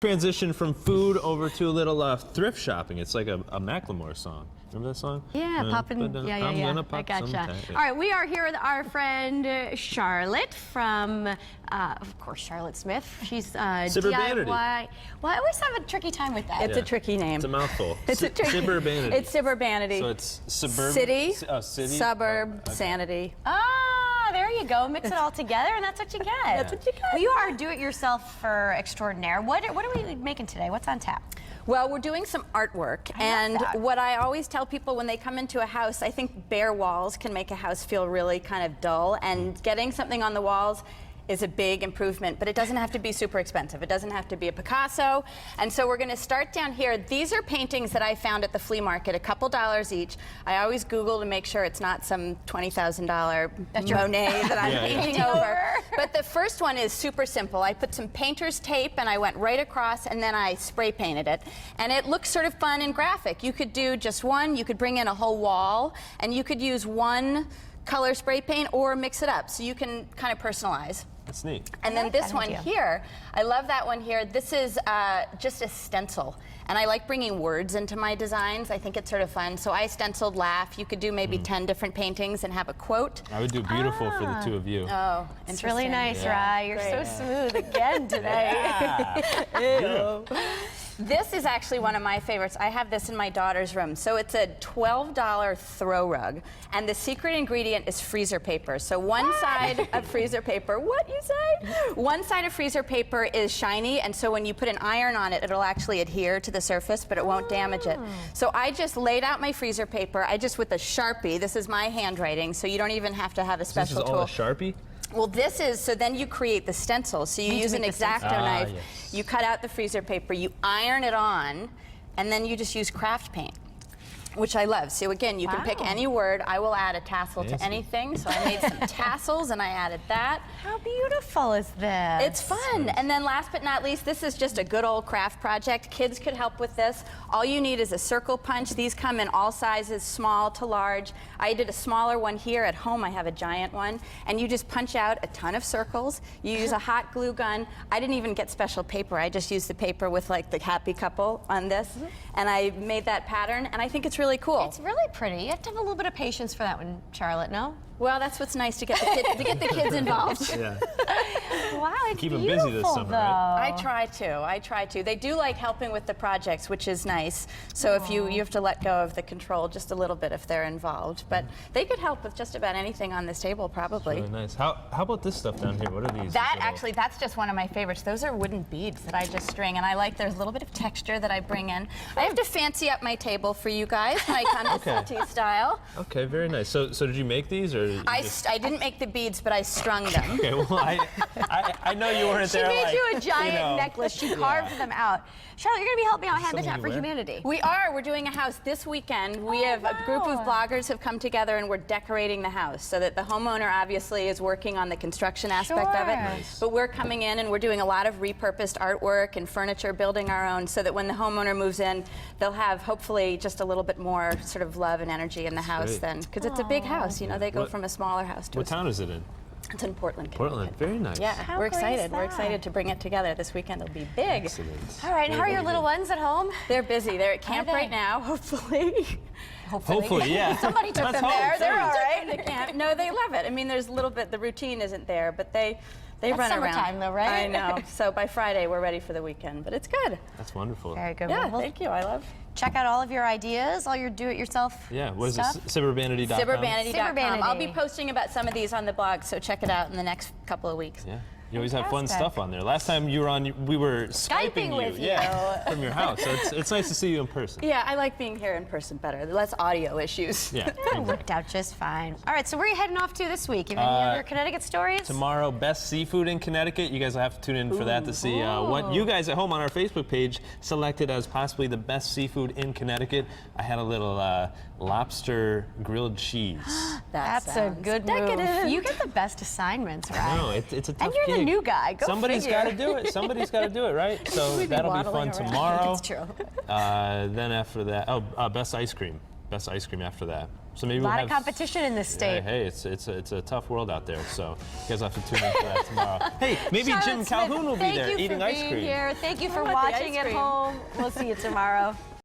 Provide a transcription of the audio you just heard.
Transition from food over to a little thrift shopping. It's like a Macklemore song. Remember that song? Yeah, popping. Yeah. I gotcha. All right, we are here with our friend Charlotte from, of course, Charlotte Smith. She's Sibber DIY. Vanity. Well, I always have a tricky time with that. It's a tricky name. It's a mouthful. It's a tricky. Sibber Vanity. It's Sibber Vanity. So it's suburban. City, city, suburb, okay. sanity. Ah, there you go. Mix it all together, and that's what you get. That's what you get. Well, you are do-it-yourself for extraordinaire. What are we making today? What's on tap? Well, we're doing some artwork, and what I always tell people when they come into a house, I think bare walls can make a house feel really kind of dull, and getting something on the walls is a big improvement, but it doesn't have to be super expensive. It doesn't have to be a Picasso. And so we're gonna start down here. These are paintings that I found at the flea market, a couple dollars each. I always Google to make sure it's not some $20,000 Monet that I'm painting over. But the first one is super simple. I put some painter's tape and I went right across and then I spray painted it. And it looks sort of fun and graphic. You could do just one, you could bring in a whole wall, and you could use one color spray paint or mix it up. So you can kind of personalize. That's neat. And then this one here, I love that one here. This is just a stencil. And I like bringing words into my designs. I think it's sort of fun. So I stenciled laugh. You could do maybe 10 different paintings and have a quote. I would do beautiful for the two of you. Oh, it's really nice, Yeah. Rye. You're so smooth again today. This is actually one of my favorites. I have this in my daughter's room. So it's a $12 throw rug. And the secret ingredient is freezer paper. So one side of freezer paper, what you say? One side of freezer paper is shiny, and so when you put an iron on it, it'll actually adhere to the surface, but it won't damage it. So I just laid out my freezer paper. I just, with a Sharpie, this is my handwriting, so you don't even have to have a special tool. This is all a Sharpie? Well, this is, so then you create the stencil. So you use an X-Acto knife, you cut out the freezer paper, you iron it on, and then you just use craft paint, which I love. So again, you can pick any word. I will add a tassel to anything. So I made some tassels and I added that. How beautiful is this? It's fun. And then last but not least, this is just a good old craft project. Kids could help with this. All you need is a circle punch. These come in all sizes, small to large. I did a smaller one here. At home, I have a giant one. And you just punch out a ton of circles. You use a hot glue gun. I didn't even get special paper. I just used the paper with like the happy couple on this. And I made that pattern, and I think it's really cool. It's really pretty. You have to have a little bit of patience for that one, Charlotte, no? Well, that's what's nice to get the kids involved. Yeah. Wow, it's Keep them beautiful, busy this summer, though. right? I try to. They do like helping with the projects, which is nice. So if you have to let go of the control just a little bit if they're involved. But they could help with just about anything on this table, probably. Really nice. How about this stuff down here? What are these? That actually, that's just one of my favorites. Those are wooden beads that I just string, and I like there's a little bit of texture that I bring in. I have to fancy up my table for you guys, my kind of salty style. Okay, very nice. So did you make these, or you I didn't make the beads, but I strung them. Okay, well, I know you weren't She there. made like, you a giant necklace. She carved them out. Charlotte, you're going to be helping out Habitat for Humanity. We are. We're doing a house this weekend. We have a group of bloggers have come together, and we're decorating the house so that the homeowner obviously is working on the construction aspect of it. Nice. But we're coming in and we're doing a lot of repurposed artwork and furniture, building our own, so that when the homeowner moves in, they'll have hopefully just a little bit more sort of love and energy in the house then, because it's a big house. You know, they go from a smaller house to What town is it in? It's in Portland. Portland. Very nice. Yeah, How we're great is excited. We're that? excited to bring it together this weekend. It'll be big. Excellent. All right, and how are your little ones at home? They're busy. They're at camp they? right now, hopefully. Hopefully, yeah. Somebody took Let's them there. hope. They're all right. They can't. No, they love it. I mean, there's a little bit, the routine isn't there, but they That's run around. summertime though, right? I know. So by Friday, we're ready for the weekend, but it's good. That's wonderful. Very good. Yeah, Well, thank you. I love check out all of your ideas, all your do-it-yourself Yeah, what is stuff. this? Sibbervanity.com? Sibbervanity.com. Sibbervanity. I'll be posting about some of these on the blog, so check it out in the next couple of weeks. Yeah. You always have fun Fantastic. stuff on there. Last time you were on, we were Skyping with you. Yeah, from your house. So it's nice to see you in person. Yeah, I like being here in person better. Less audio issues. Yeah. That worked out just fine. All right, so where are you heading off to this week? You have any other Connecticut stories? Tomorrow, best seafood in Connecticut. You guys will have to tune in for that to see what you guys at home on our Facebook page selected as possibly the best seafood in Connecticut. I had a little lobster grilled cheese. That's a good move. You get the best assignments, right? No, it's a tough And you're gig. the new guy. Go Somebody's figure. got to do it. Somebody's got to do it, right? So that'll be fun tomorrow. It's true. Then after that, best ice cream. Best ice cream after that. So maybe a lot of competition in this state. Hey, it's a tough world out there. So you guys have to tune in for that tomorrow. Hey, maybe Charlotte Jim Calhoun will be there eating ice cream. Thank you for watching at home. We'll see you tomorrow.